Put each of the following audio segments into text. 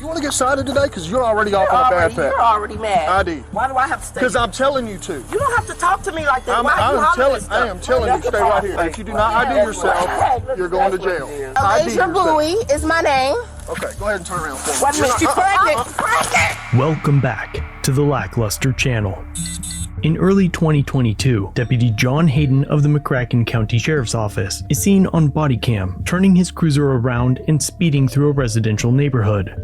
You want to get cited today? Because you're already off on a bad path. You're already mad. ID. Why do I have to stay? Because I'm telling you to. You don't have to talk to me like that. I am telling you, stay right here. If you do not ID yourself, you're going to jail. Alicia Bowie is my name. Okay, go ahead and turn around for me. Wait a minute, she's pregnant. Welcome back to the LackLuster channel. In early 2022, Deputy John Hayden of the McCracken County Sheriff's Office is seen on body cam, turning his cruiser around and speeding through a residential neighborhood.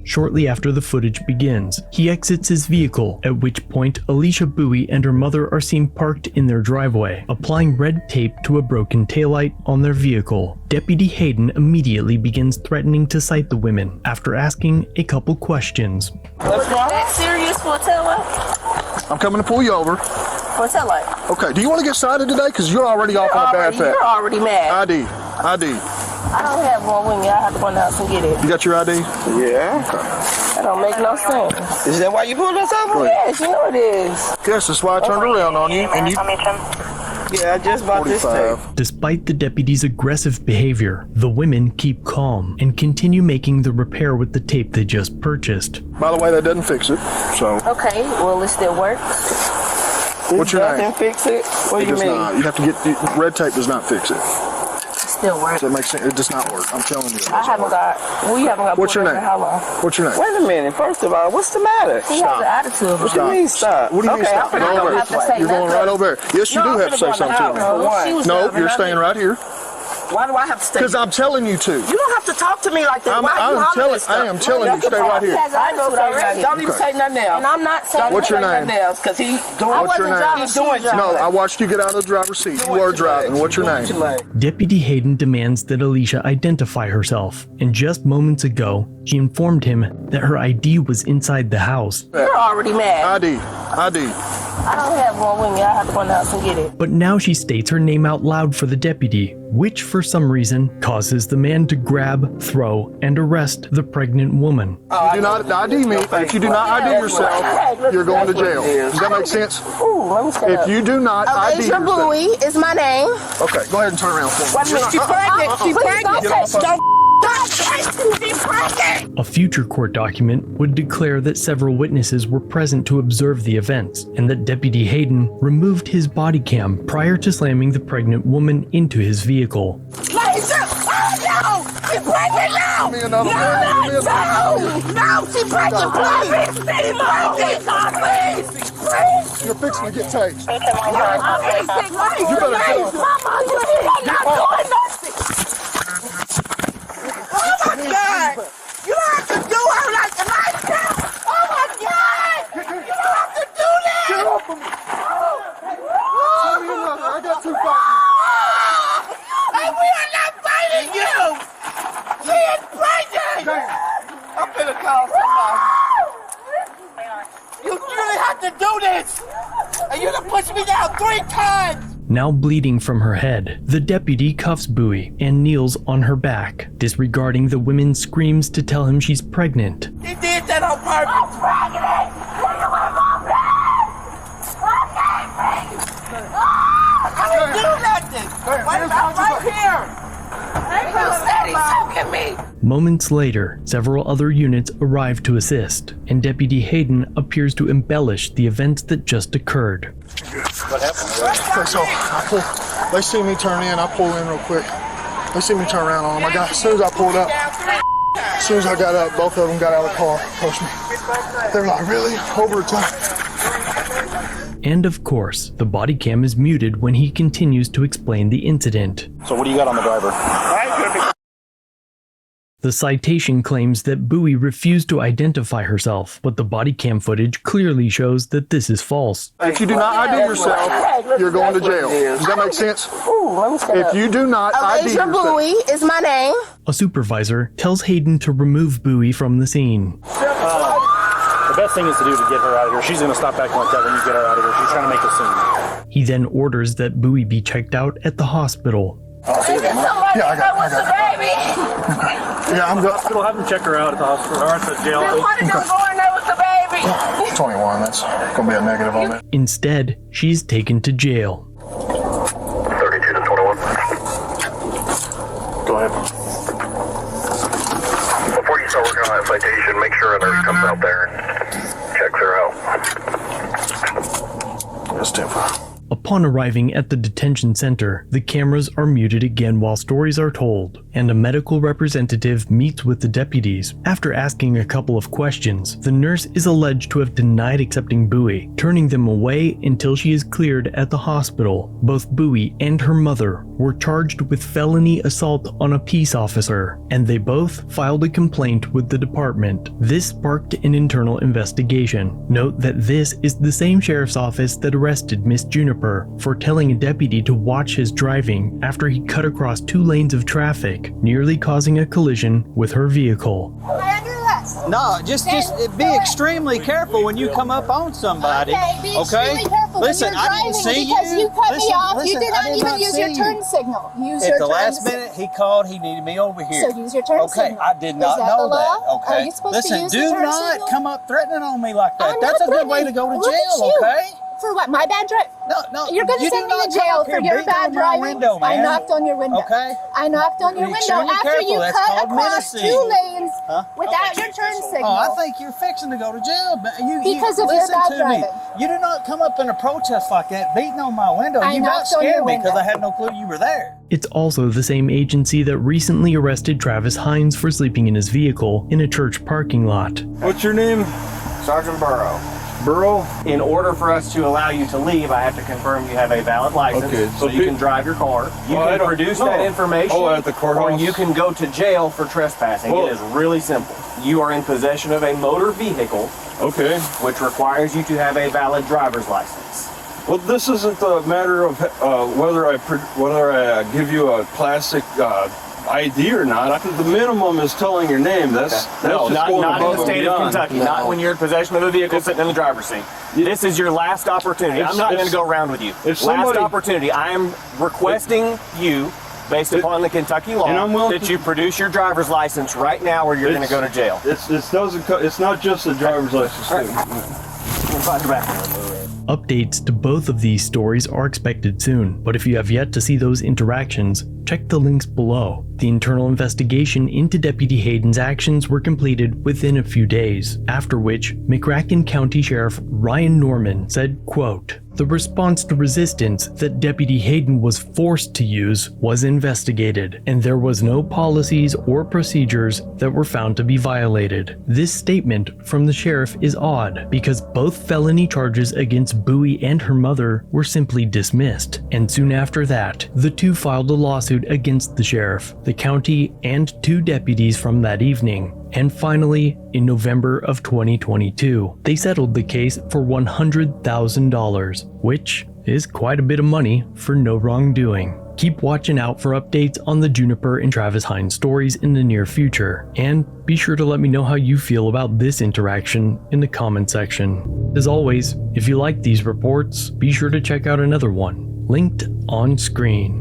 Shortly after the footage begins, he exits his vehicle, at which point Alicia Bowie and her mother are seen parked in their driveway, applying red tape to a broken taillight on their vehicle. Deputy Hayden immediately begins threatening to cite the women after asking a couple questions. Was that serious for a taillight? I'm coming to pull you over. For a taillight? Okay, do you want to get cited today? Because you're already off on a bad path. You're already mad. ID. I don't have one with me. I have to go in the house and get it. You got your ID? Yeah. That don't make no sense. Is that why you pulled us over? Yes, you know it is. Yes, that's why I turned around on you. And you. Yeah, I just bought this tape. Despite the deputy's aggressive behavior, the women keep calm and continue making the repair with the tape they just purchased. By the way, that doesn't fix it, so. Okay, well, it still works. What's your name? Doesn't fix it? What do you mean? Not. You have to get, red tape does not fix it. Still works. That makes sense. It does not work. I'm telling you. I haven't got. We haven't got. What's your name? How long? What's your name? Wait a minute. First of all, what's the matter? He has an attitude. What do you mean stop? What do you mean stop? I'm Go gonna over have to there. say You're going nothing. right over there. Yes, you do have to say something to me. No, you're staying right here. Why do I have to stay? Because I'm telling you to. You don't have to talk to me like that. I am telling you, stay right here. Don't even say nothing else. And I'm not saying. What's your name? Because he's doing. What's your name? He's doing. No, I watched you get out of the driver's seat. You are driving. What's your name? Deputy Hayden demands that Alicia identify herself, and just moments ago, she informed him that her ID was inside the house. You're already mad. ID. I don't have one with me. I have to go in the house and get it. But now she states her name out loud for the deputy, which for some reason causes the man to grab, throw, and arrest the pregnant woman. If you do not ID me, if you do not ID yourself, you're going to jail. Does that make sense? Ooh, let me stand up. If you do not ID Alicia yourself. Bowie is my name. Okay, go ahead and turn around for me. Wait a minute, she's pregnant. She's pregnant. She's pregnant. A future court document would declare that several witnesses were present to observe the events, and that Deputy Hayden removed his body cam prior to slamming the pregnant woman into his vehicle. Alicia! Oh no! She's pregnant now! Give me another one. No! She's pregnant, please! Please! You're fixing to get tased. You better go. Mama, you're not doing nothing! Oh my God! You don't have to do her like that! Oh my God! You don't have to do that! Get off of me! I got two And we are not fighting you! She is pregnant! I'm gonna call somebody. You really have to do this! And you're gonna push me down 3 times! Now bleeding from her head, the deputy cuffs Bowie and kneels on her back, disregarding the women's screams to tell him she's pregnant. He did that on purpose! I'm pregnant! I didn't do nothing! Wait, I'm right here! Steady soaking me! Moments later, several other units arrive to assist, and Deputy Hayden appears to embellish the events that just occurred. What happened? Okay, so they see me turn in, I pull in real quick. They see me turn around on them. As soon as I pulled up, as soon as I got up, both of them got out of the car, approached me. They're like, really? Over the top. And of course, the body cam is muted when he continues to explain the incident. So what do you got on the driver? The citation claims that Bowie refused to identify herself, but the body cam footage clearly shows that this is false. If you do not ID yourself, you're going to jail. Does that make sense? Ooh, let me stand up. If you do not ID Alicia Bowie yourself. is my name. A supervisor tells Hayden to remove Bowie from the scene. The best thing is to do to get her out of here. She's going to stop acting like that when you get her out of here. She's trying to make a scene. He then orders that Bowie be checked out at the hospital. Yeah, I got it. Baby. Yeah, I'm good. Hospital, have them check her out at the hospital or at the jail. Why did you go in there with the baby? 21, that's going to be a negative on it. Instead, she's taken to jail. 32 to 21. Go ahead. Before you start working on that citation, make sure a nurse comes out there and checks her out. Let's stand for. Upon arriving at the detention center, the cameras are muted again while stories are told, and a medical representative meets with the deputies. After asking a couple of questions, the nurse is alleged to have denied accepting Bowie, turning them away until she is cleared at the hospital. Both Bowie and her mother were charged with felony assault on a peace officer, and they both filed a complaint with the department. This sparked an internal investigation. Note that this is the same sheriff's office that arrested Miss Juniper for telling a deputy to watch his driving after he cut across 2 lanes of traffic, nearly causing a collision with her vehicle. No, just be extremely careful when you come up on somebody. Okay, be extremely careful Listen, when you're I didn't driving see because you. you cut me off. Listen, You did I not even use your see turn you. signal. Use At your the turn last signal. minute, he called. He needed me over here. So use your turn signal. Okay, I did not Is that know the law? that. Okay. Are you supposed Listen, to use do the turn not signal? come up threatening on me like that. I'm That's not a good way to threatening. go to Look at jail, you. okay? For what? My bad drive? No. You're going to you send do me not to come jail up here for your beating bad on my driving? window, I man. knocked on your window. Okay. I knocked on your Be window extremely after careful. you That's cut called across menacing. 2 lanes without your turn signal. Oh, I think you're fixing to go to jail. But Because of your listen bad to driving. me. You do not come up in a protest like that, beating on my window. I You about knocked on your scared me because window. I had no clue you were there. It's also the same agency that recently arrested Travis Hines for sleeping in his vehicle in a church parking lot. What's your name? Sergeant Burrow. Burrow? In order for us to allow you to leave, I have to confirm you have a valid license, Okay, so you can drive your car. You can produce that information, at the courthouse. or you can go to jail for trespassing. Well, it is really simple. You are in possession of a motor vehicle, Okay. which requires you to have a valid driver's license. Well, this isn't a matter of whether I give you a plastic ID or not. The minimum is telling your name. That's No, just not going in above the state and of beyond. Kentucky. Not when you're in possession of a vehicle sitting in the driver's seat. This is your last opportunity. I'm not going to go around with you. Last opportunity. I am requesting you, based upon the Kentucky law, and I'm willing that you produce your driver's license right now, or you're going to go to jail. It's not just a driver's license. Find your back. Updates to both of these stories are expected soon, but if you have yet to see those interactions, check the links below. The internal investigation into Deputy Hayden's actions were completed within a few days, after which McRacken County Sheriff Ryan Norman said, quote, "The response to resistance that Deputy Hayden was forced to use was investigated, and there was no policies or procedures that were found to be violated." This statement from the sheriff is odd because both felony charges against Bowie and her mother were simply dismissed, and soon after that, the two filed a lawsuit against the sheriff, the county, and 2 deputies from that evening. And finally, in November of 2022, they settled the case for $100,000, which is quite a bit of money for no wrongdoing. Keep watching out for updates on the Juniper and Travis Hines stories in the near future, and be sure to let me know how you feel about this interaction in the comment section. As always, if you like these reports, be sure to check out another one, linked on screen.